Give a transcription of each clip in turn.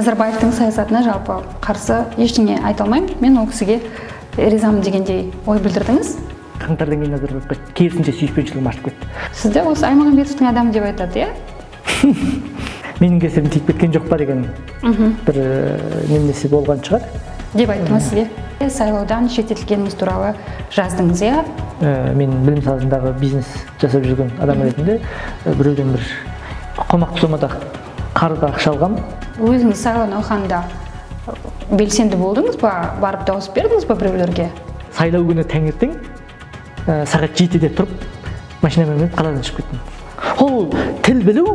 Назарбаевтың саясатына жалпы қарсы ештеңе айта алмаймын. Мен ол кісіге ризамын дегендей ой білдірдіңіз. Қаңтардан кейін Назарбаевқа керісінше сүйіспеншілігім артып кетті. Сізді осы Аймағамбетовтің адамы деп айтады, иә? Менің кесірім тиіп кеткен жоқ па деген бір немесе болған шығар. Деп айттым сізге. Сайлаудан шеттетілгеніңіз туралы жаздыңыз, иә? Мен білім саласындағы бизнес жасап жүрген адам ретінде біреуден бір қомақты сомада қарызға ақша алғам. Өзіңіз сайлау науқанында белсенді болдыңыз ба? Барып дауыс бердіңіз ба біреулерге? Сайлау күні таңертең сағат 7-де тұрып, машинамен мініп қаладан шығып кеттім. Ол тіл білу,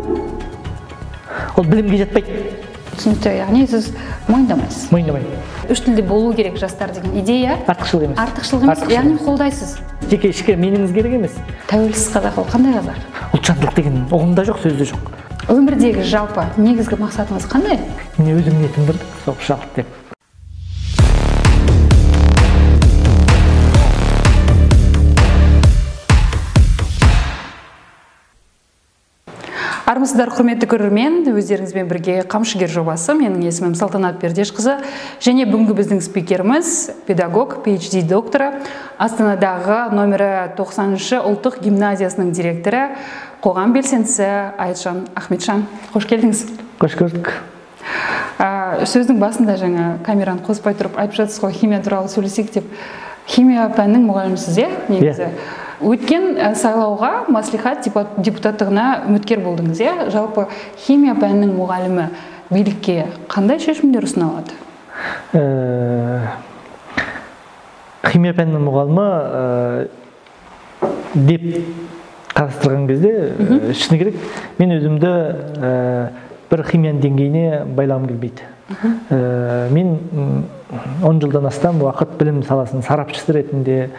ол білімге жатпайды. Түсінікті, яғни сіз мойындамайсыз. Мойындамаймын. Үш тілде болу керек жастар деген идея. Артықшылық емес. Артықшылық емес, яғни қолдайсыз. Жеке ішкі меніңіз керек емес. Тәуелсіз қазақ ол қандай қазақ? Ұлтжандылық деген ұғымда жоқ, сөзде жоқ. Өмірдегі жалпы негізгі мақсатыңыз қандай? Мен өзім ниетім бір соғыс жалпы деп. Армысыздар, құрметті көрермен, өздеріңізбен бірге Қамшыгер жобасы. Менің есімім Салтанат Бердешқызы және бүгінгі біздің спикеріміз педагог, PhD докторы, Астанадағы номері 90-шы ұлттық гимназиясының директоры, қоғам белсендісі Айтжан Ахметжан. Қош келдіңіз. Қош көрдік. Сөздің басында жаңа камераны қоспай тұрып айтып жатсыз ғой, химия туралы сөйлесек деп. Химия пәнінің мұғалімісіз, иә, негізі. Өткен сайлауға маслихат депутаттығына үміткер болдыңыз, иә? Жалпы химия пәнінің мұғалімі билікке қандай шешімдер ұсына алады? Химия пәнінің мұғалімі деп қарастырған кезде, шыны керек, мен өзімді бір химияның деңгейіне байлағым келмейді. Мен 10 жылдан астам уақыт білім саласының сарапшысы ретінде,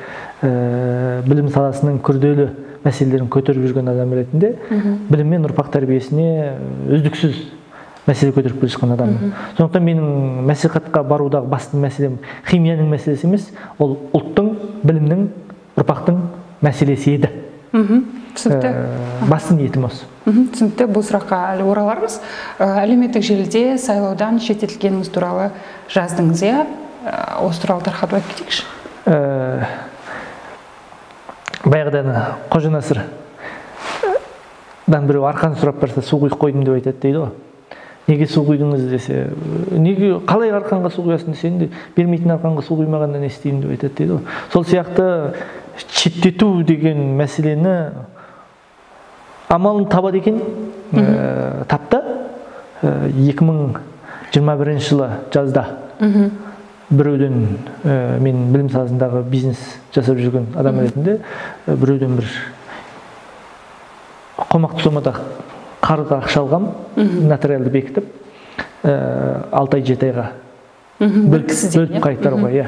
білім саласының күрделі мәселелерін көтеріп жүрген адам ретінде, білім мен ұрпақ тәрбиесіне үздіксіз мәселе көтеріп келе жатқан адаммын. Сондықтан менің мәслихатқа барудағы басты мәселем химияның мәселесі емес, ол ұлттың, білімнің, ұрпақтың мәселесі еді. Түсінікті. Басты ниетім осы. Түсінікті. Бұл сұраққа әлі оралармыз. Әлеуметтік желіде сайлаудан шеттетілгеніңіз туралы жаздыңыз, иә? Осы туралы тарқатып айтып кетейікші. Баяғыдан Қожанасырдан біреу арқаны сұрап барса, су құйып қойдым деп айтады дейді ғой. Неге су құйдыңыз десе, неге қалай арқанға су құясың десе, енді бермейтін арқанға су құймағанда не істеймін деп айтады дейді ғой. Сол сияқты шеттету деген мәселені амалын табады екен, тапты. 2021 жылы жазда біреуден, мен білім саласындағы бизнес жасап жүрген адам ретінде, біреуден бір қомақты сомада қарызға ақша алғам, нотариалды бекітіп, 6 ай 7 айға бөліп қайтаруға.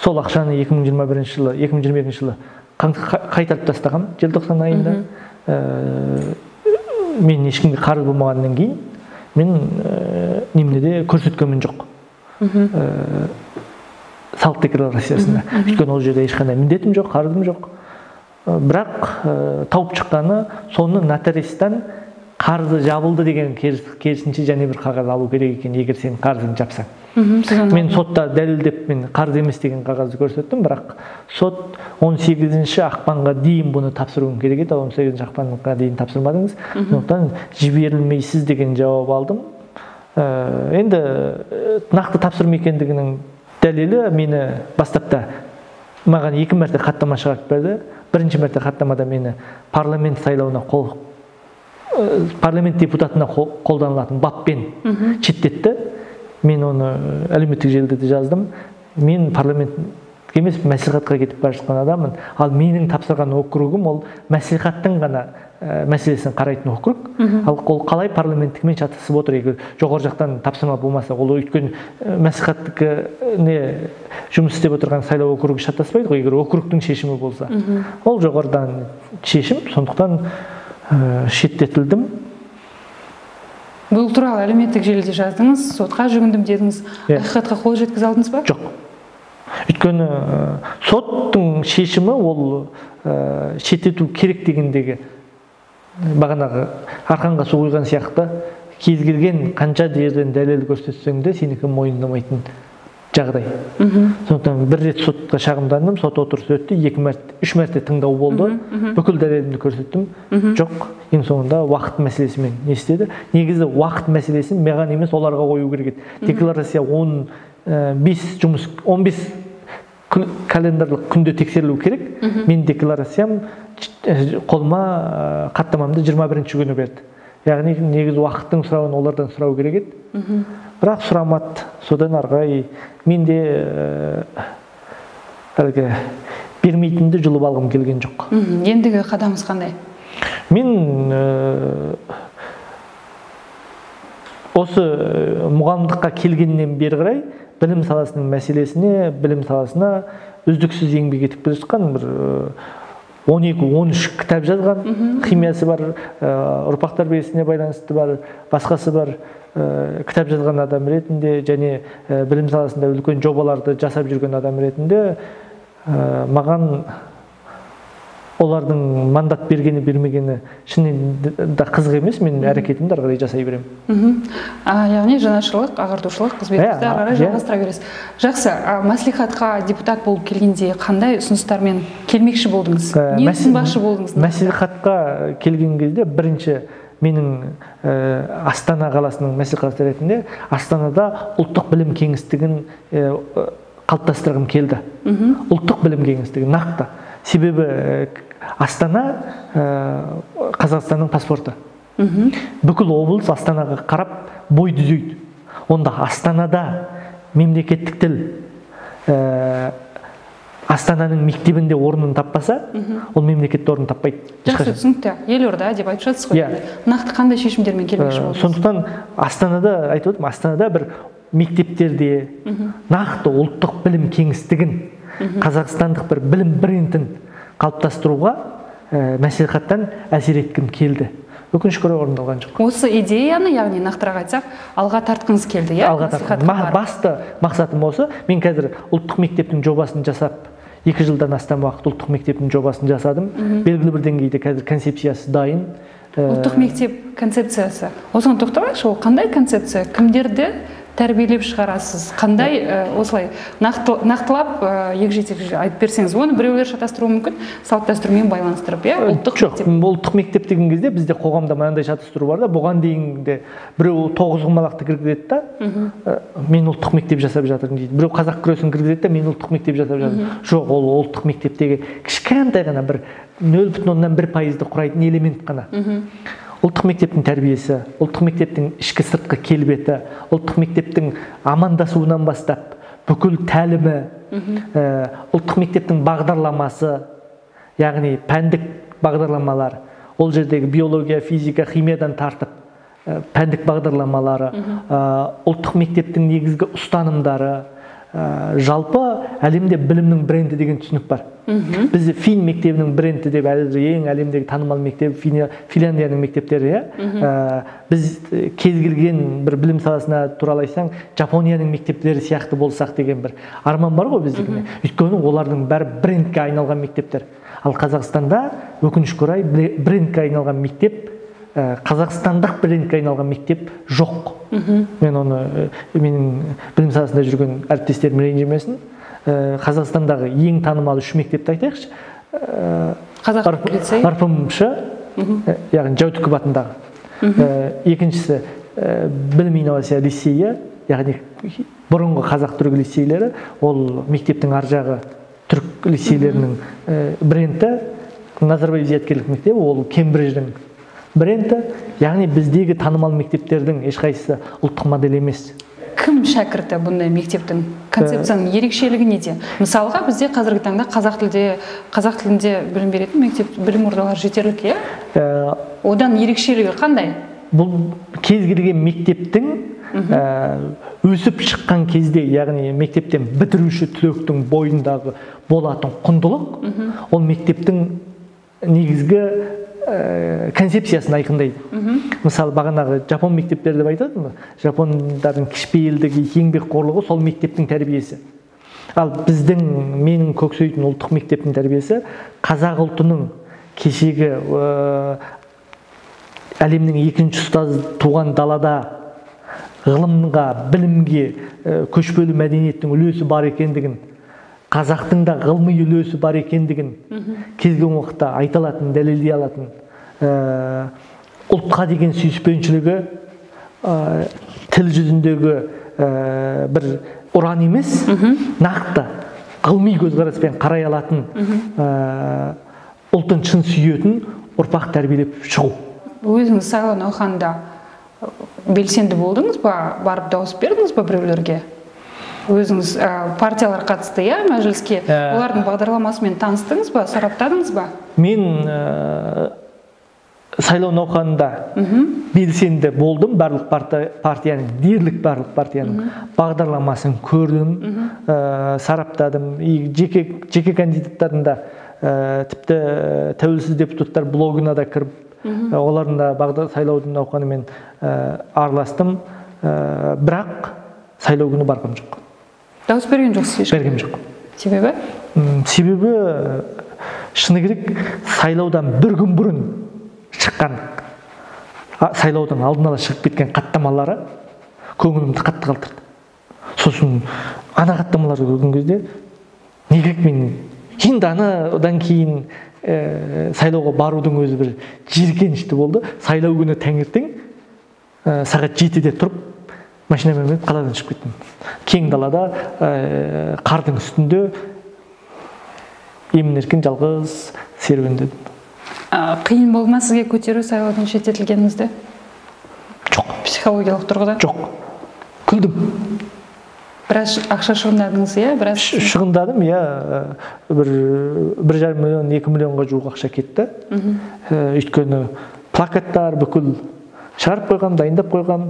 Сол ақшаны 2022 жылы қайтарып тастағам, желтоқсан айында. Мен ешкімге қарыз болмағаннан кейін, мен немде көрсеткенім жоқ. Салық декларациясында. Өйткені ол жерде ешқандай міндетім жоқ, қарызым жоқ. Бірақ тауып шыққаны соны нотариустан қарызы жабылды деген керісінше және бір қағаз алу керек екен, егер сен қарызын жапсаң. Мен сотта дәлелдеп, мен қарыз емес деген қағазды көрсеттім, бірақ сот 18 ақпанға дейін бұны тапсыруым керек еді, 18 ақпанға дейін тапсырмадыңыз. Сондықтан жіберілмейсіз деген жауап алдым. Енді нақты тапсырма екендігінің дәлелі мені бастапта маған 2 мәрте хаттама шығарып берді. Бірінші мәрте хаттамада мені парламент сайлауына парламент депутатына қолданылатын баппен шеттетті. Мен оны әлеуметтік желіде жаздым. Мен парламентке емес, мәслихатқа кетіп бара жатқан адаммын. Ал менің тапсырған округім ол мәслихаттың ғана мәселесін қарайтын округ. Ал ол қалай парламенттікімен шатасып отыр? Егер жоғары жақтан тапсырма болмаса, ол өйткені мәслихаттікіне жұмыс істеп отырған сайлау округі шатаспайды ғой, егер округтың шешімі болса. Ол жоғарыдан шешім, сондықтан шеттетілдім. Бұл туралы әлеуметтік желіде жаздыңыз, сотқа жүгіндім дедіңіз. Ақиқатқа қол жеткізе алдыңыз ба? Жоқ. Өйткені соттың шешімі ол шеттету керек дегендегі бағанағы арқанға су құйған сияқты кез келген қанша жерден дәлел көрсетсең де сенікі мойындамайтын жағдай. Сондықтан бір рет сотқа шағымдандым, сот отырысы өтті, 3 мәрте тыңдау болды, бүкіл дәлелімді көрсеттім. Жоқ, ең соңында уақыт мәселесімен не істеді? Негізі уақыт мәселесін маған емес, оларға қою керек еді. Декларация 15 календарлық күнде тексерілу керек. Мен декларациям қолыма хаттамамды 21-ші күні берді. Яғни негізі уақыттың сұрауын олардан сұрау керек еді. Бірақ сұрамады. Содан арғай мен де бермейтінді жұлып алғым келген жоқ. Ендігі қадамыңыз қандай? Мен осы мұғалімдікқа келгеннен бері қарай білім саласының мәселесіне, білім саласына үздіксіз еңбек етіп келе жатқан бір 12-13 кітап жазған, химиясы бар, ұрпақтар белгісіне байланысты бар, басқасы бар кітап жазған адам ретінде және білім саласында үлкен жобаларды жасап жүрген адам ретінде маған олардың мандат бергені бермегені шынымен да қызық емес, мен әрекетімді ары қарай жасай беремін. Яғни жаңашылық, ағартушылық қызметіңізді ары қарай жалғастыра бересіз. Жақсы, мәслихатқа депутат болып келгенде қандай ұсыныстармен келмекші болдыңыз? Не ұсынбақшы болдыңыз? Мәслихатқа келген кезде бірінші менің Астана қаласының мәслихаты ретінде Астанада ұлттық білім кеңістігін қалыптастырғым келді. Ұлттық білім кеңістігі нақты. Себебі Астана Қазақстанның паспорты. Бүкіл облыс Астанаға қарап бой түзейді. Онда Астанада мемлекеттік тіл Астананың мектебінде орнын таппаса, ол мемлекетте орнын таппайды. Жақсы, түсінікті. Елорда деп айтып жатсыз ғой. Нақты қандай шешімдермен келмекші болдыңыз? Сондықтан Астанада, айтып отырмын, Астанада бір мектептерде нақты ұлттық білім кеңістігін, қазақстандық бір білім брендін қалыптастыруға мәслихаттан әсер еткім келді. Өкінішке орай орындалған жоқ. Осы идеяны, яғни нақтырақ айтсақ, алға тартқыңыз келді, иә? Алға тартқым. Басты мақсатым осы. Мен қазір ұлттық мектептің жобасын жасап, 2 жылдан астам уақыт ұлттық мектептің жобасын жасадым. Белгілі бір деңгейде қазір концепциясы дайын. Ұлттық мектеп концепциясы. Осыған тоқталайықшы, ол қандай концепция? Кімдерді тәрбиелеп шығарасыз? Қандай осылай нақтылап егжей-тегжей айтып берсеңіз, оны біреулер шатастыруы мүмкін, салт дәстүрмен байланыстырып, иә? Ұлттық мектеп деген кезде бізде қоғамда мынандай шатастыру бар да, бұған дейін де біреу тоғызқұмалақты кіргізеді да, мен ұлттық мектеп жасап жатырмын дейді. Біреу қазақ күресін кіргізеді да, мен ұлттық мектеп жасап жатырмын. Жоқ, ол ұлттық мектептегі кішкентай ғана бір 0,1% құрайтын элемент қана. Ұлттық мектептің тәрбиесі, ұлттық мектептің ішкі сыртқы келбеті, ұлттық мектептің амандасуынан бастап, бүкіл тәлімі, ұлттық мектептің бағдарламасы, яғни пәндік бағдарламалар, ол жердегі биология, физика, химиядан тартып, пәндік бағдарламалары, ұлттық мектептің негізгі ұстанымдары, жалпы әлемде білімнің бренді деген түсінік бар. Біз Фин мектебінің бренді деп ең әлемдегі танымал мектеп Финляндияның мектептері. Біз кез келген бір білім саласына туралы айтсаң, Жапонияның мектептері сияқты болсақ деген бір арман бар ғой біздікіне. Өйткені олардың бәрі брендке айналған мектептер. Ал Қазақстанда өкінішке орай брендке айналған мектеп, қазақстандық брендке айналған мектеп жоқ. Мен оны менің білім саласында жүрген әріптестерім ренжімесін. Қазақстандағы ең танымал 3 мектепті айтайықшы. Қазақ лицей, РПМ-шы, яғни Жәутіков атындағы. Екіншісі білім инновация лицейі, яғни бұрынғы қазақ-түрік лицейлері, ол мектептің ар жағы түрік лицейлерінің бренді. Назарбаев зияткерлік мектебі, ол Кембридждің бренді, яғни біздегі танымал мектептердің ешқайсысы ұлттық модель емес. Кім шәкірті бұндай мектептің концепцияның ерекшелігі неде? Мысалға бізде қазіргі таңда қазақ тілінде білім беретін мектеп білім ордалары жетерлік, иә? Одан ерекшелігі қандай? Бұл кез келген мектептің өсіп шыққан кезде, яғни мектептен бітіруші түлектің бойындағы болатын құндылық, ол мектептің негізгі концепциясын айқындайды. Мысалы, бағанағы жапон мектептері деп айтады, жапондардың кішіпейілдігі, еңбекқорлығы сол мектептің тәрбиесі. Ал біздің, менің көксейтін ұлттық мектептің тәрбиесі қазақ ұлтының кешегі әлемнің екінші ұстазы туған далада ғылымға, білімге, көшпелі мәдениеттің үлесі бар екендігін, қазақтың да ғылыми үлесі бар екендігін келген уақытта айта алатын, дәлелдей алатын, ұлтқа деген сүйіспеншілігі тіл жүзіндегі бір ұран емес, нақты ғылыми көзқараспен қарай алатын, ұлтын шын сүйетін ұрпақ тәрбиелеп шығу. Өзіңіз сайлау науқанында белсенді болдыңыз ба, барып дауыс бердіңіз ба біреулерге? Өзіңіз партиялар қатысты, мәжіліске, олардың бағдарламасымен таныстыңыз ба, сараптадыңыз ба? Мен сайлау науқанында белсенді болдым, барлық партияның, дерлік барлық партияның бағдарламасын көрдім, сараптадым. Жеке кандидаттардың да тіпті тәуелсіз депутаттар блогына да кіріп, олардың да сайлаудың науқанымен араластым, бірақ сайлау күні барғым жоқ. Дауыс берген жоқсыз? Берген жоқ. Себебі? Себебі шыны керек, сайлаудан бір күн бұрын шыққан, сайлаудың алдын ала шығып кеткен қаттамалары көңілімді қатты қалдырды. Сосын ана қаттамаларды көрген кезде не керек, мен енді одан кейін сайлауға барудың өзі бір жиіркенішті болды. Сайлау күні таңертең сағат 7-де тұрып, машинамен мініп қаладан шығып кеттім. Кең далада, қардың үстінде емін-еркін жалғыз серуендедім. Қиын болды ма сізге көтеру сайлаудан шеттетілгеніңізді? Жоқ. Психологиялық тұрғыда? Жоқ. Күлдім. Біраз ақша шығындадыңыз, біраз? Шығындадым, 1,5 миллион, 2 миллионға жуық ақша кетті. Өйткені плакаттар бүкіл шығарып қойғам, дайындап қойғам.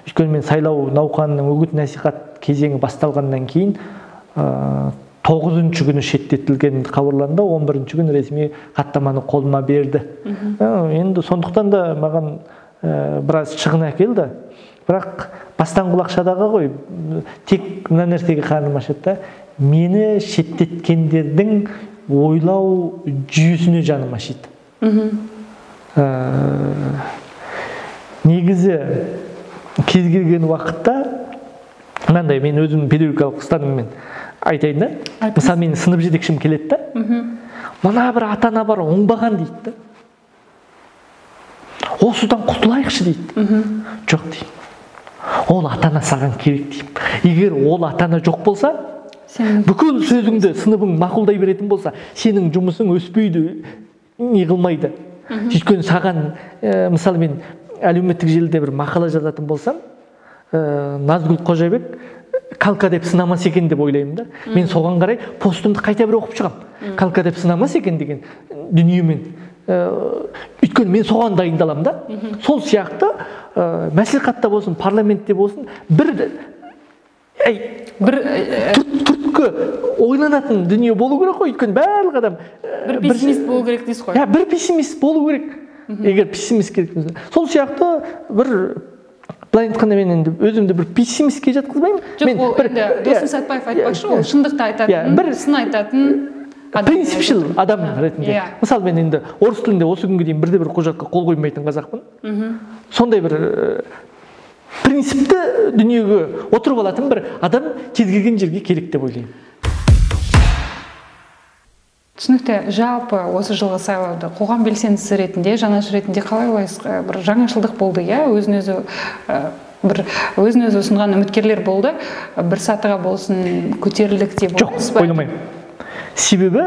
Өйткені мен сайлау науқанының үгіт насихат кезеңі басталғаннан кейін 9-шы күні шеттетілген хабарланды, 11-шы күні ресми хаттаманы қолыма берді. Енді сондықтан да маған біраз шығын әкелді. Бірақ бастан ақшадағы ғой, тек мына нәрсеге қарным ашады, мені шеттеткендердің ойлау жүйесіне жаным ашиды. Негізі кез келген уақытта, мынандай, мен өзім педагогикалық ұстаныммен айтайын да, мысалы мен сынып жетекшім келеді да, мына бір ата-ана бар, оңбаған дейді. Осыдан құтылайықшы дейді. Жоқ деймін. Ол ата-ана саған керек деймін. Егер ол ата-ана жоқ болса, бүкіл сөзіңді сыныбың мақұлдай беретін болса, сенің жұмысың өспейді, не қылмайды. Өйткені саған, мысалы мен әлеуметтік желіде бір мақала жазатын болсам, Назгүл Қожабек калка деп сынамас екен деп ойлаймын да. Мен соған қарай постымды қайта бір оқып шығам. Калка деп сынамас екен деген дүниемен. Өйткені мен соған дайындалам да. Сол сияқты мәслихатта болсын, парламентте болсын, бір түрткі ойланатын дүние болу керек қой. Өйткені барлық адам бір пессимист болу керек дейсіз ғой. Бір пессимист болу керек. Егер пессимист керек болса. Сол сияқты бір былай айтқанда мен енді өзімді бір пессимистке жатқызбаймын. Жоқ, ол енді Досым Сәтбаев айтпақшы, ол шындықты айтатын, бір сын айтатын, принципшіл адам ретінде. Мысалы мен енді орыс тілінде осы күнге дейін бірде бір құжатқа қол қоймайтын қазақпын. Сондай бір принципті дүниеге отырып алатын бір адам кез келген жерге керек деп ойлаймын. Түсінікті, жалпы осы жылғы сайлауды қоғам белсендісі ретінде, жанашыр ретінде қалай ойлайсыз? Бір жаңашылдық болды, өзін-өзі ұсынған үміткерлер болды, бір сатыға болсын көтерілдік деп ойлайсыз ба? Жоқ, ойламаймын. Себебі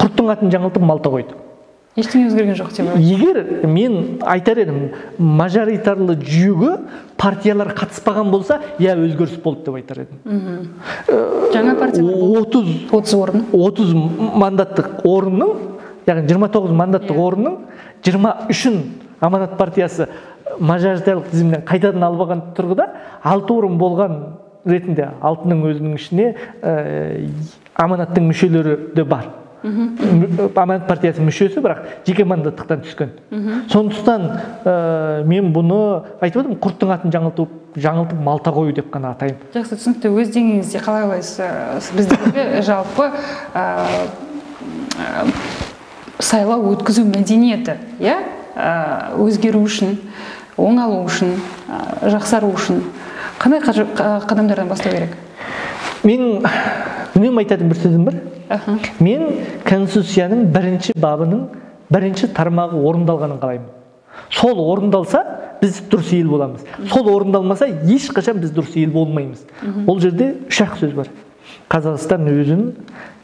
құрттың атын жаңылтып малта қойды. Ештеңе өзгерген жоқ деп ойлайсыз? Егер мен айтар едім, мажоритарлы жүйеге партиялар қатыспаған болса, өзгеріс болды деп айтар едім. Жаңа партиялар 30 орын. 30 мандаттық орынның, яғни 29 мандаттық орынның 23-ін Аманат партиясы мажоритарлық тізімнен қайтадан алып алған тұрғыда 6 орын болған ретінде 6-ның өзінің ішіне Аманаттың мүшелері де бар. Аманат партиясы мүшесі, бірақ жеке мандаттықтан түскен. Сондықтан мен бұны айтып отырмын, құрттың атын жаңылтып малта қою деп қана атаймын. Жақсы, түсінікті. Өз деңгейіңізде қалай ойлайсыз? Біздегі жалпы сайлау өткізу мәдениеті, өзгеру үшін, оңалу үшін, жақсару үшін қандай қадамдардан бастау керек? Мен үнемі айтатын бір сөзім бар. Мен Конституцияның бірінші бабының бірінші тармағы орындалғанын қалаймын. Сол орындалса, біз дұрыс ел боламыз. Сол орындалмаса, ешқашан біз дұрыс ел болмаймыз. Ол жерде үш-ақ сөз бар. Қазақстан өзін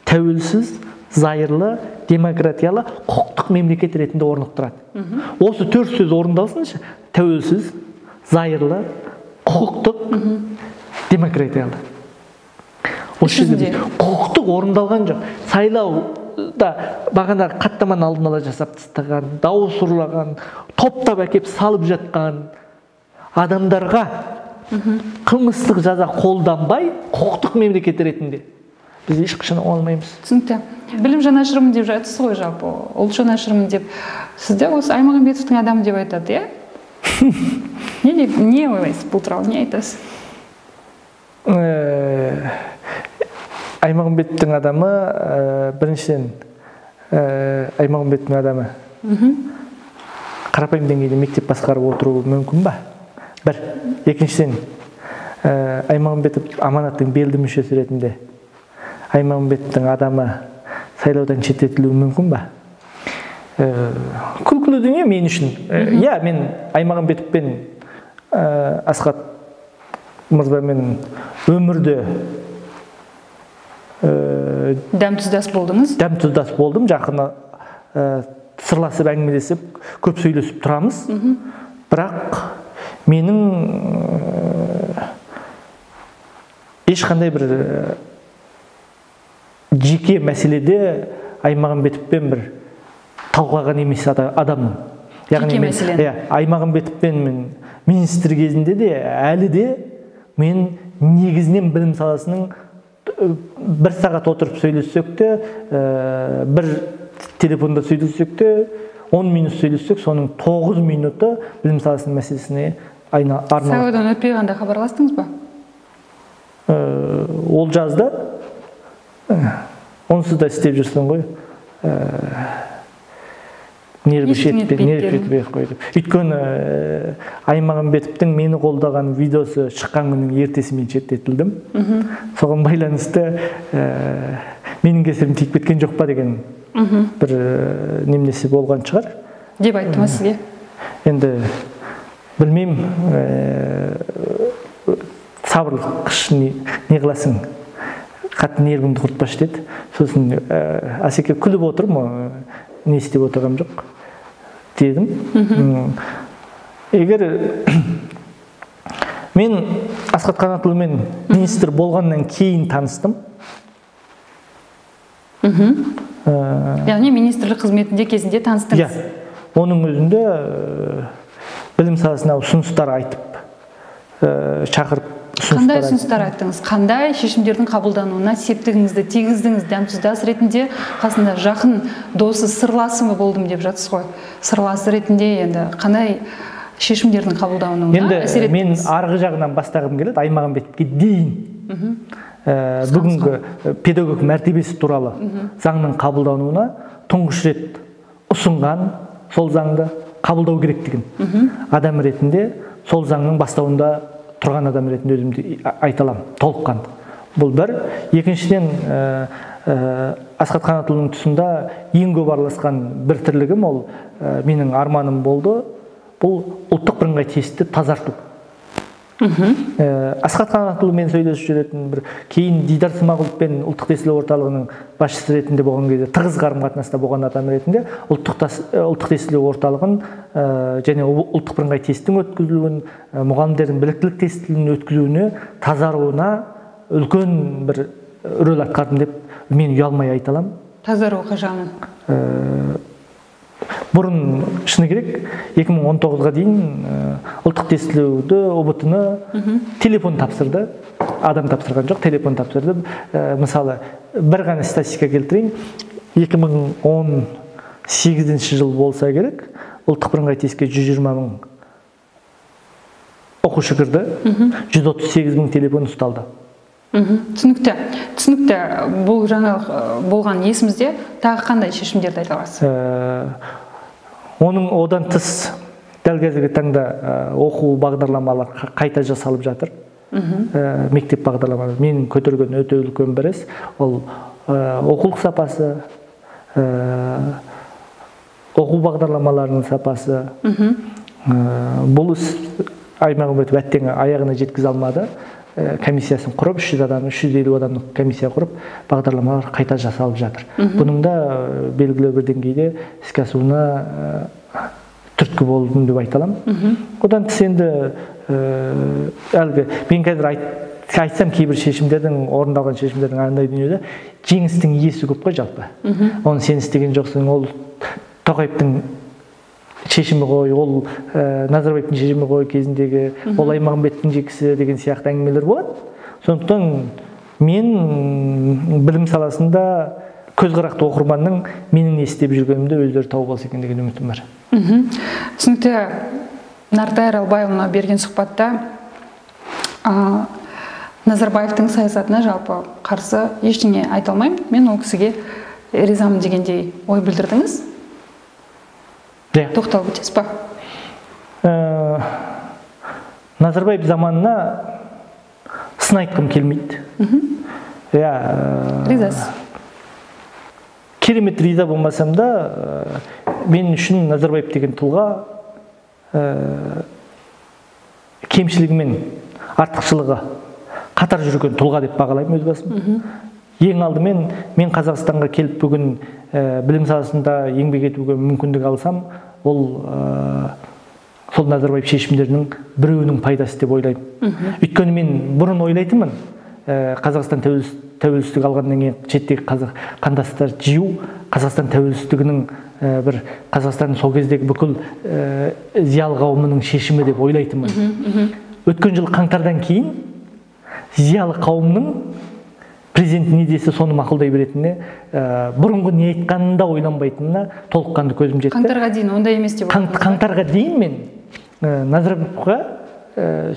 тәуелсіз, зайырлы, демократиялы, құқықтық мемлекет ретінде орнықтырады. Осы төрт сөз орындалсыншы, тәуелсіз, зайырлы, құқықтық, демократиялы. Осы жерде құқықтық орындалған жоқ. Сайлауда бағана қаттаманы алдын ала жасап тастаған, дауыс ұрлаған, топтап әкеп салып жатқан адамдарға қылмыстық жаза қолданбай, құқықтық мемлекет ретінде біз ешқашан алмаймыз. Түсінікті. Білім жанашырымын деп жатсыз ғой жалпы, ұлт жанашырымын деп. Сізде осы Аймағамбетовтің адамы деп айтады, иә? Не ойлайсыз бұл туралы, не айтасыз? Аймағамбетовтің адамы, біріншіден Аймағамбетовтің адамы қарапайым деңгейде мектеп басқарып отыруы мүмкін ба? Бір. Екіншіден, Аймағамбетов аманаттың белді мүшесі ретінде Аймағамбетовтің адамы сайлаудан шеттетілуі мүмкін ба? Күлкілі дүние мен үшін. Иә, мен Аймағамбетовпен Асхат мырзамен өмірде дәм-тұздас болдыңыз? Дәм-тұздас болдым, жақын сырласып әңгімелесіп, көп сөйлесіп тұрамыз. Бірақ менің ешқандай бір жеке мәселеде Аймағамбетовпен бір талқылаған емес адаммын. Жеке мәселені? Аймағамбетовпен мен министр кезінде де әлі де мен негізінен білім саласының бір сағат отырып сөйлессек те, бір телефонда сөйлессек те, 10 минут сөйлессек, соның 9 минуты білім саласының мәселесіне арналады. Сайлаудан өтпей қандай хабарластыңыз ба? Ол жазды. Онсыз да істеп жүрсің ғой. Нерві жетпей қойды. Өйткені Аймағамбетовтің мені қолдаған видеосы шыққан күннің ертесі мен шеттетілдім. Соған байланысты менің кесірім тиіп кеткен жоқ па деген бір немнесі болған шығар. Деп айтты ма сізге? Енді білмеймін, сабырлық қыш не қыласың, қатты нервіңді құртпаш деді. Сосын Асеке күліп отырмын, не істеп отырғам жоқ дедім. Егер мен Асхат Қанатұлымен министр болғаннан кейін таныстым. Яғни министрлік қызметінде кезінде таныстыңыз? Оның өзінде білім саласына ұсыныстар айтып, шақырып Қандай ұсыныстар айттыңыз? Қандай шешімдердің қабылдануына септігіңізді тигіздіңіз? Дәм-тұздас ретінде қасында жақын досы сырласымы болдым деп жатсыз ғой. Сырласы ретінде енді қандай шешімдердің қабылдануына әсер еттіңіз? Мен арғы жағынан бастағым келеді, Аймағамбетовке дейін. Бүгінгі педагог мәртебесі туралы заңның қабылдануына тұңғыш рет ұсынған сол заңды қабылдау керектігін адам ретінде сол заңның бастауында тұрған адам ретінде өзімді айталам, толыққан. Бұл бір. Екіншіден, Асхат Қанатұлының тұсында ең көп араласқан бір тірлігім, ол менің арманым болды, бұл ұлттық бірыңғай тестті тазарту. Асхат Қанатұлымен сөйлесіп жүретін бір кейін Дидар Смағұловпен ұлттық тестілеу орталығының басшысы ретінде болған кезде, тығыз қарым-қатынаста болған адам ретінде ұлттық тестілеу орталығын және ұлттық бірыңғай тесттің өткізілуін, мұғалімдердің біліктілік тестілігінің өткізуіне, тазаруына үлкен бір рөл атқардым деп мен ұялмай айта аламын. Тазару қажамын. Бұрын шыны керек, 2019-ға дейін ұлттық тестілеуді ұбт-ны телефон тапсырды. Адам тапсырған жоқ, телефон тапсырды. Мысалы, бір ғана статистика келтірейін. 2018 жыл болса керек, ұлттық бірыңғай тестке 120 мың оқушы кірді, 138 мың телефон ұсталды. Түсінікті. Бұл жаңалық болған есімізде тағы қандай шешімдерді айта аласыз? Оның одан тыс дәл қазіргі таңда оқу бағдарламалары қайта жасалып жатыр. Мектеп бағдарламалары. Менің көтерген өте үлкен бір іс, ол оқулық сапасы, оқу бағдарламаларының сапасы. Бұл іс Аймағамбетов әттең аяғына жеткізе алмады. Комиссиясын құрып, 300 адам, 350 адамдық комиссия құрып, бағдарламалар қайта жасалып жатыр. Бұның да белгілі бір деңгейде іске асуына түрткі болдым деп айта аламын. Одан тыс енді әлгі мен қазір айтсам кейбір шешімдердің, орындалған шешімдердің андай дүниеде жеңістің иесі көп қой жалпы. Оны сен істеген жоқсың, ол Тоқаевтың шешімі ғой, ол Назарбаевтың шешімі ғой кезіндегі, ол Аймағамбеттің жекісі деген сияқты әңгімелер болады. Сондықтан мен білім саласында көзқарақты оқырманның менің не істеп жүргенімді өздері тауып алса екен деген үмітім бар. Түсінікті. Нартай Аралбайұлына берген сұхбатта Назарбаевтың саясатына жалпы қарсы ештеңе айта алмаймын. Мен ол кісіге ризамын дегендей ой білдірдіңіз. Тоқталып өтесіз ба? Назарбаев заманына сын айтқым келмейді. Ризасыз. Керемет риза болмасам да, мен үшін Назарбаев деген тұлға кемшілігі мен артықшылығы қатар жүрген тұлға деп бағалаймын өз басым. Ең алдымен мен Қазақстанға келіп бүгін білім саласында еңбек етуге мүмкіндік алсам, ол сол Назарбаев шешімдерінің біреуінің пайдасы деп ойлаймын. Өйткені мен бұрын ойлайтынмын, Қазақстан тәуелсіздік алғаннан кейін шеттегі қандастар жию, Қазақстан тәуелсіздігінің бір Қазақстанның сол кездегі бүкіл зиялы қауымының шешімі деп ойлайтынмын. Өткен жыл қаңтардан кейін зиялы қауымның президент не десе соны мақұлдай беретініне, бұрынғы не айтқанында ойланбайтынына толыққанды көзім жетті. Қаңтарға дейін ондай емес деп ойлаймын. Қаңтарға дейін мен Назарбаевқа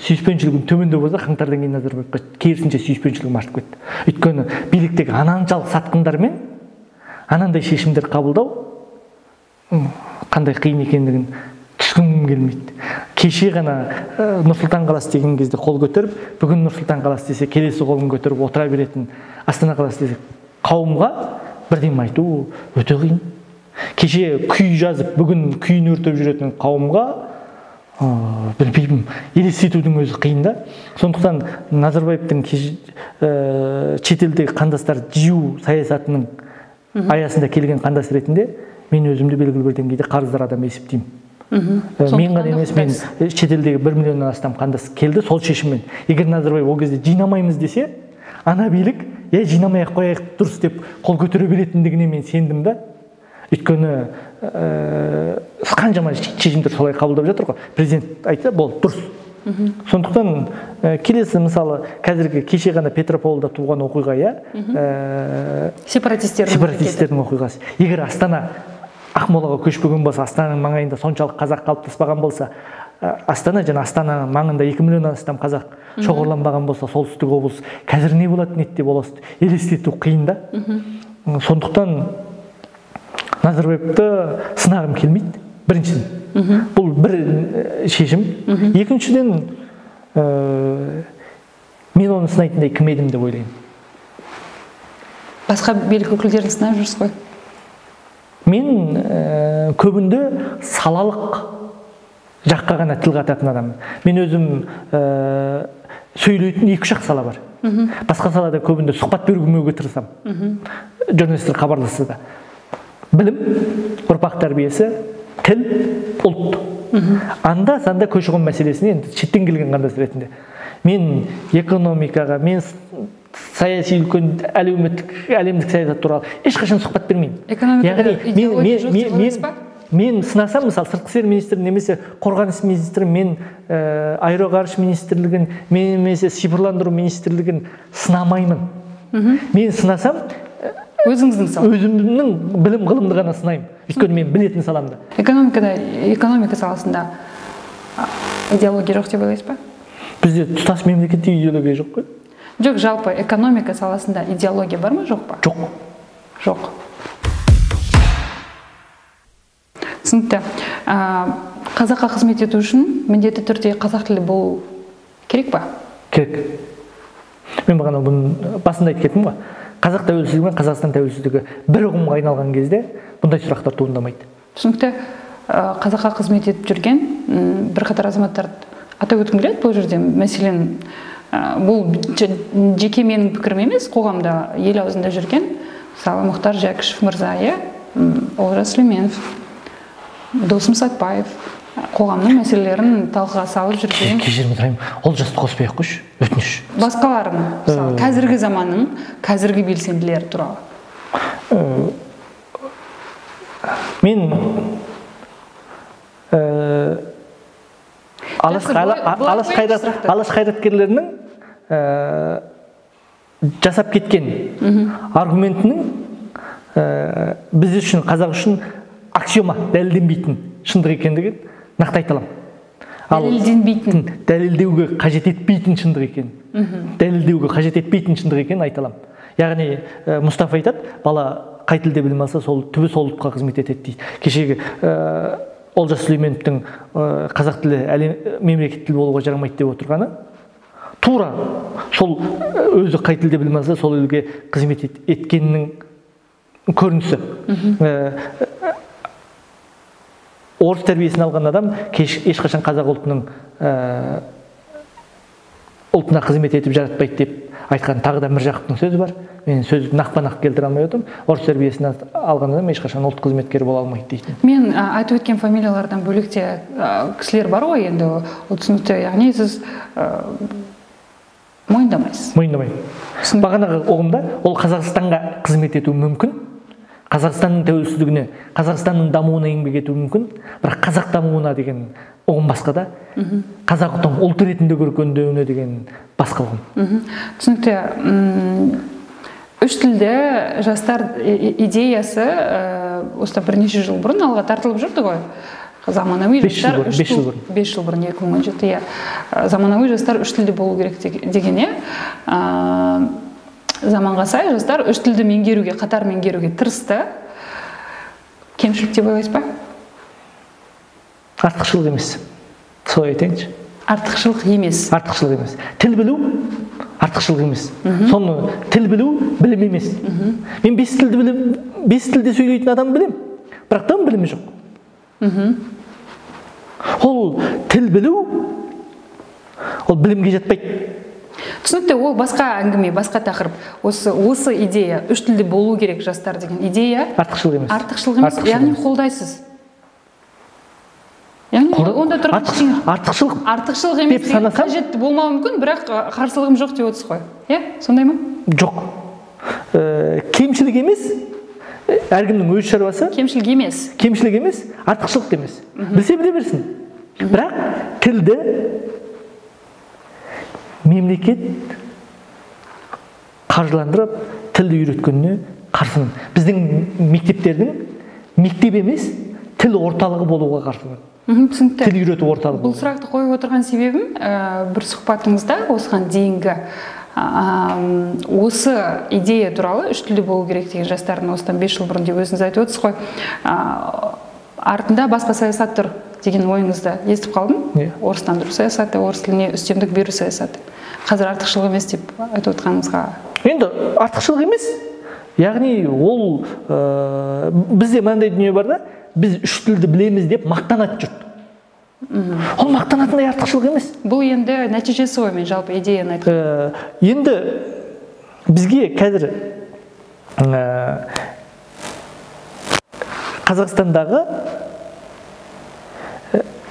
сүйіспеншілігім төмендеп болса, қаңтардан кейін Назарбаевқа керісінше сүйіспеншілігім артып кетті. Өйткені биліктегі ананшалық сатқындармен анандай шешімдер қабылдау қандай қиын екендігін түскім келмейді. Кеше ғана Нұр-Сұлтан қаласы деген кезде қол көтеріп, бүгін Нұр-Сұлтан қаласы десе, келесі қолын көтеріп отыра беретін Астана қаласы десе, қауымға бірден айту өте қиын. Кеше күй жазып, бүгін күйін өртеп жүретін қауымға білмеймін, елестетудің өзі қиын да. Сондықтан Назарбаевтың шетелдегі қандастар жию саясатының аясында келген қандас ретінде мен өзімді белгілі бір деңгейде қарыздар адам есептеймін. Мен ғана емес, мен шетелдегі 1 миллионнан астам қандас келді сол шешіммен. Егер Назарбаев ол кезде жинамаймыз десе, ана билік жинамай-ақ қояйық дұрыс деп қол көтере беретіндігіне мен сендім да. Өйткені қаншама шешімдер солай қабылдап жатыр ғой. Президент айтса, болды, дұрыс. Сондықтан келесі мысалы қазіргі кеше ғана Петрополда туған оқиға, сепаратистердің оқиғасы. Егер Астана Ақмолаға көшпеген болса, Астананың маңайында соншалық қазақ қалыптаспаған болса, Астана және Астананың маңында 2 миллионнан астам қазақ шоғырланбаған болса, солтүстік облыс қазір не болатын еді деп елестету қиын да. Сондықтан Назарбаевты сынағым келмейді. Біріншіден, бұл бір шешім. Екіншіден, мен оны сынайтындай кім едім деп ойлаймын. Басқа билік өкілдерін сынап жүрсіз ғой? Мен көбінде салалық жаққа ғана тіл қататын адаммын. Мен өзім сөйлейтін 2-3 сала бар. Басқа салада көбінде сұхбат беруге тырысам. Журналистер хабарласса да. Білім, ұрпақ тәрбиесі, тіл, ұлт. Анда-санда көші-қон мәселесіне енді шеттен келген қандас ретінде. Мен экономикаға, мен саяси үлкен әлемдік саясат туралы ешқашан сұхбат бермеймін. Мен сынасам, мысалы, сыртқы істер министрі немесе қорғаныс министрі, мен аэроғарыш министрлігін, немесе цифрландыру министрлігін сынамаймын. Мен сынасам, өзімнің білім ғылымды ғана сынаймын. Өйткені мен білетін саламда. Экономика саласында идеология жоқ деп ойлайсыз ба? Бізде тұтас мемлекетте идеология жоқ қой. Жоқ, жалпы экономика саласында идеология бар ма, жоқ па? Жоқ. Жоқ. Түсінікті. қазаққа қызмет ету үшін міндетті түрде қазақ тілі болу керек па? Керек. Мен бағана бұны басында айтып кеттім ғой. Қазақ тәуелсіздігі мен Қазақстан тәуелсіздігі бір ұғымға айналған кезде бұндай сұрақтар туындамайды. Түсінікті. Қазаққа қызмет етіп жүрген бірқатар азаматтарды атап өткім келеді бұл жерде. Мәселен, бұл жеке менің пікірім емес, қоғамда ел аузында жүрген, мысалы Мұхтар Жәкішев мырза, Олжас Сүлейменов, Досым Сатпаев қоғамның мәселелерін талқыға салып жүрген. Кешірім сұраймын, Олжасты қоспай ақ қойшы, өтініш. Басқаларын, мысалы, қазіргі заманның қазіргі белсенділері туралы. Мен алаш қайраткерлерінің жасап кеткен аргументінің біз үшін, қазақ үшін аксиома, дәлелденбейтін шындық екендігін нақты айта аламын. Дәлелденбейтін. Дәлелдеуге қажет етпейтін шындық екенін. Дәлелдеуге қажет етпейтін шындық екенін айта аламын. Яғни Мұстафа айтады, бала қай тілде білім алса, түбі сол ұлтқа қызмет етеді дейді. Кешегі Олжас Сүлейменовтің қазақ тілі мемлекет тілі болуға жарамайды деп отырғаны тура сол өзі қай тілде білім алса, сол елге қызмет еткенінің көрінісі. Орыс тәрбиесін алған адам ешқашан қазақ ұлтына қызмет етіп жаратпайды деп айтқан тағы да Міржақыптың сөзі бар. Мен сөзді нақпа-нақ келтіре алмай отырмын. Орыс тәрбиесін алған адам ешқашан ұлт қызметкері бола алмайды дейді. Мен айтып өткен фамилиялардан бөлекте кісілер бар ғой, енді ол түсінікті, яғни сіз мойындамайсыз. Мойындамаймын. Бағанағы ұғымда ол Қазақстанға қызмет етуі мүмкін, Қазақстанның тәуелсіздігіне, Қазақстанның дамуына еңбек етуі мүмкін, бірақ қазақ дамуына деген ұғым басқа да, қазақтың ұлт ретінде көркендеуіне деген басқа ұғым. Түсінікті. Үш тілді жастар идеясы осыдан бірнеше жыл бұрын алға тартылып жүрді ғой. Заманауи жастар 5 жыл бұрын 2017, заманауи жастар үш тілді болу керек деген, заманға сай жастар үш тілді меңгеруге, қатар меңгеруге тырысты. Кемшілік деп ойлайсыз ба? Артықшылық емес. Солай айтайыншы. Артықшылық емес. Артықшылық емес. Тіл білу артықшылық емес. Соны тіл білу білім емес. Мен 5 тілде сөйлейтін адам білем, бірақ та білімі жоқ. Ол тіл білу, ол білімге жатпайды. Түсінікті, ол басқа әңгіме, басқа тақырып. Осы идея, үш тілде болу керек жастар деген идея артықшылық емес. Артықшылық емес, яғни қолдайсыз. Онда тұрған артықшылық емес, қажетті болмауы мүмкін, бірақ қарсылығым жоқ деп отырсыз ғой. Сондай ма? Жоқ. Кемшілік емес, әркімнің өз шаруасы. Кемшілік емес. Кемшілік емес, артықшылық емес. Білсе біле берсін. Бірақ тілді мемлекет қаржыландырып, тілді үйреткеніне қарсымын. Біздің мектептердің мектеп емес, тіл орталығы болуға қарсымын. Тіл үйрету орталығы. Бұл сұрақты қойып отырған себебім, бір сұхбатыңызда осыған дейінгі осы идея туралы үш тілді болу керек деген жастардың осыдан 5 жыл бұрын деп өзіңіз айтып отырсыз ғой. Артында басқа саясат тұр деген ойыңызды естіп қалдым. Орыстандыру саясаты, орыс тіліне үстемдік беру саясаты. Қазір артықшылық емес деп айтып отырғаныңызға. Енді артықшылық емес. Яғни ол бізде мынандай дүние бар да, біз үш тілді білеміз деп мақтанады жұрт. Ол мақтанатындай артықшылық емес. Бұл енді нәтижесі ғой, мен жалпы идеяны айтқан. Енді бізге қазір Қазақстандағы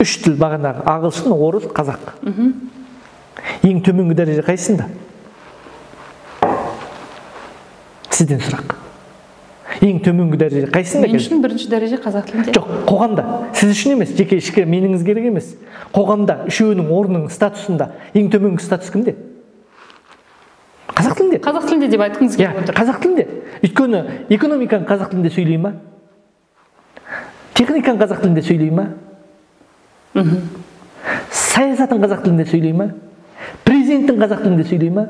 үш тіл бағанағы ағылшын, орыс, қазақ. Ең төменгі дәреже қайсында? Сізден сұрақ. Ең төменгі дәреже қайсында? Мен үшін бірінші дәреже қазақ тілінде. Жоқ, қоғамда. Сіз үшін емес, жеке ішкі меніңіз керек емес. Қоғамда үшеуінің орнының статусында ең төменгі статус кімде? Қазақ тілінде. Қазақ тілінде деп айтқыңыз келіп отыр. Қазақ тілінде. Өйткені экономиканы қазақ тілінде сөйлей ма? Техниканы қазақ тілінде сөйлей ма? Саясатын қазақ тілінде сөйлей ма? Президенттің қазақ тілінде сөйлей ма?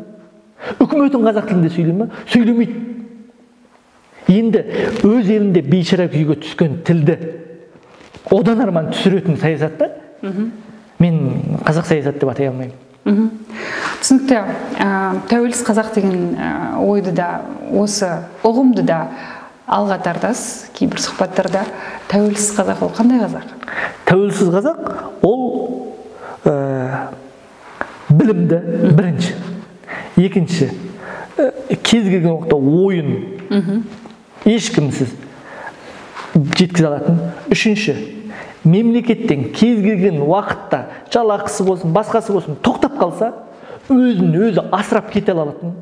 Үкіметтің қазақ тілінде сөйлей ма? Сөйлемейді. Енді өз елінде бейшара күйге түскен тілді одан арман түсіретін саясатта мен қазақ саясаты деп атай алмаймын. Түсінікті. Тәуелсіз қазақ деген ойды да, осы ұғымды да алға тартасыз кейбір сұхбаттарда. Тәуелсіз қазақ ол қандай қазақ? Тәуелсіз қазақ ол білімді, бірінші. Екінші, кез келген уақытта ойын ешкімсіз жеткізе алатын. Үшінші, мемлекеттен кез келген уақытта жалақысы болсын, басқасы болсын тоқтап қалса, өзін-өзі асырап кете алатын.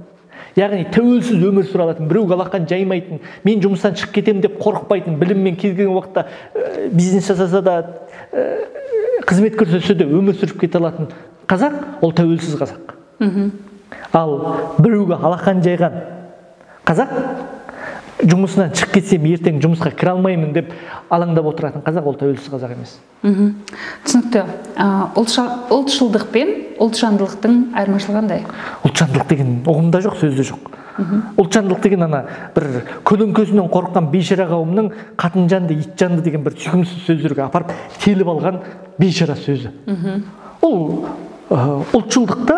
Яғни тәуелсіз өмір сүре алатын, біреуге алақан жаймайтын, мен жұмыстан шығып кетемін деп қорықпайтын, біліммен кез келген уақытта бизнес жасаса да, қызмет көрсетсе де өмір сүріп кете алатын қазақ ол тәуелсіз қазақ. Ал біреуге алақан жайған қазақ жұмысынан шығып кетсем ертең жұмысқа кіре алмаймын деп алаңдап отыратын қазақ ол тәуелсіз қазақ емес. Түсінікті. Ұлтшылдық пен ұлтжандылықтың айырмашылығы қандай? Ұлтжандылық деген ұғымда жоқ, сөзде жоқ. Ұлтжандылық деген ана бір көлеңкесінен қорыққан бейшара қауымның қатын жанды, ит жанды деген бір сүйкімсіз сөздерге апарып теліп алған бейшара сөзі. Ол ұлтшылдықта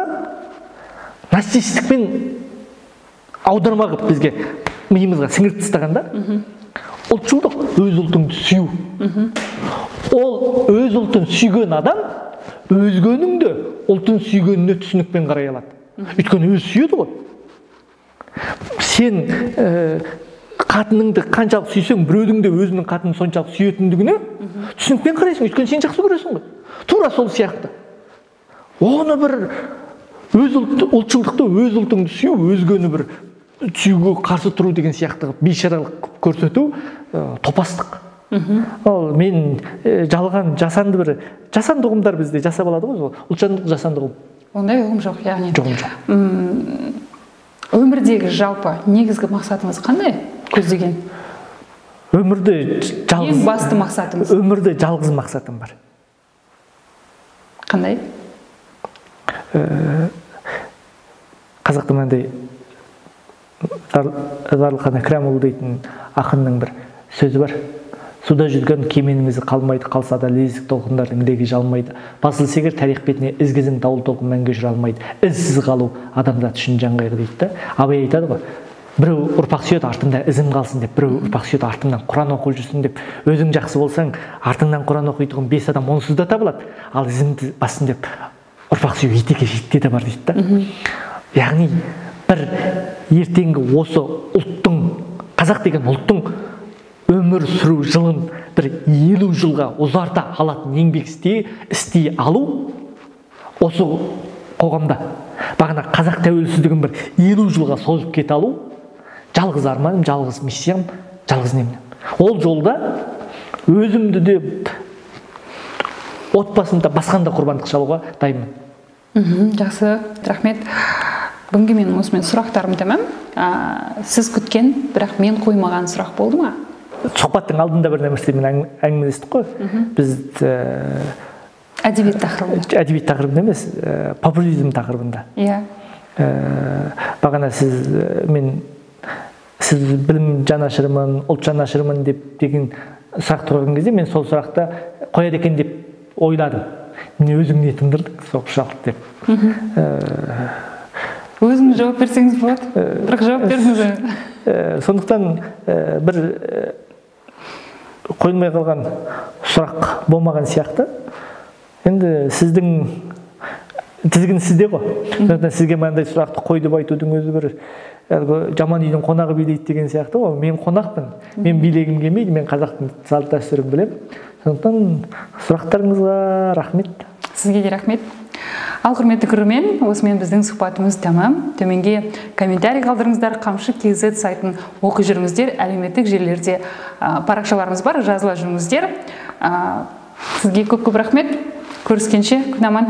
нарциссистікпен аударма қылып бізге миымызға сіңіріп тастағанда, ұлтшылдық өз ұлтыңды сүю. Ол өз ұлтын сүйген адам өзгенің де ұлтын сүйгеніне түсінікпен қарай алады. Өйткені өзі сүйеді ғой. Сен қатыныңды қаншалық сүйсең, біреудің де өзінің қатынын соншалық сүйетіндігіне түсінікпен қарайсың, өйткені сен жақсы көресің ғой. Тура сол сияқты. Оны бір ұлтшылдықты өз ұлтыңды сүю, өзгені бір сүюге қарсы тұру деген сияқты бейшаралық көрсету топастық. Ол мен жалған жасанды ұғымдар бізде жасап алады ғой, ұлтжандылық жасанды ұғым. Ондай ұғым жоқ, яғни. Жоқ. Өмірдегі жалпы негізгі мақсатыңыз қандай көздеген? Ең басты мақсатыңыз? Өмірде жалғыз мақсатым бар. Қандай? Қазақта мынандай Зарлыхан Әкрәмұлы дейтін ақынның бір сөзі бар. Суда жүзген кеменің ізі қалмайды, қалса да лезік толқындардың легі жалмайды. Басылса егер тарих бетіне ізгізің дауыл толқын мәңгі жүре алмайды. Ізсіз қалу адамзат үшін жан қайғы дейді. Абай айтады ғой, біреу ұрпақ сүйеді, артында ізім қалсын деп, біреу ұрпақ сүйеді, артымнан Құран оқып жүрсін деп. Өзің жақсы болсаң, артыңнан Құран оқитын 5 адам онсыз да табылады. Ал ізімді бассын деп, ұрпақ сүю етеге жетте де бар дейді. Яғни бір ертеңгі осы ұлттың, қазақ деген ұлттың өмір сүру жылын бір 50 жылға ұзарта алатын еңбек істей алу осы қоғамда. Бағана қазақ тәуелсіздігін бір 50 жылға созып кете алу жалғыз арманым, жалғыз миссиям, жалғыз немнен. Ол жолда өзімді де отбасымда басқанда құрбандық шалуға дайынмын. Жақсы, рахмет. Бүгінге менің осымен сұрақтарым тәмам. Сіз күткен, бірақ мен қоймаған сұрақ болды ма? Сұхбаттың алдында бір нәрсемен әңгімелестік қой. Біз әдебиет тақырыбында. Әдебиет тақырыбында емес, популизм тақырыбында. Иә. Бағана сіз білім жанашырмын, ұлт жанашырмын деген сұрақ тұрған кезде мен сол сұрақты қояды екен деп ойладым. Мен өзің не тындырдың, соқшалды деп. Өзіңіз жауап берсеңіз болады, бірақ жауап беріңіз. Сондықтан бір қойылмай қалған сұрақ болмаған сияқты. Енді сіздің тізгін сізде ғой. Сондықтан сізге мынандай сұрақты қой деп айтудың өзі бір жаман үйдің қонағы билейді деген сияқты ғой. Мен қонақпын, мен билегім келмейді, мен қазақтың салт дәстүрін білемін. Сондықтан сұрақтарыңызға рахмет. Сізге де рахмет. Ал құрметті көрермен, осымен біздің сұхбатымыз тәмам. Төменге комментарий қалдырыңыздар, Қамшы KZ сайтын оқи жүріңіздер, әлеуметтік желілерде парақшаларымыз бар, жазыла жүріңіздер. Сізге көп рахмет. Көріскенше күн аман.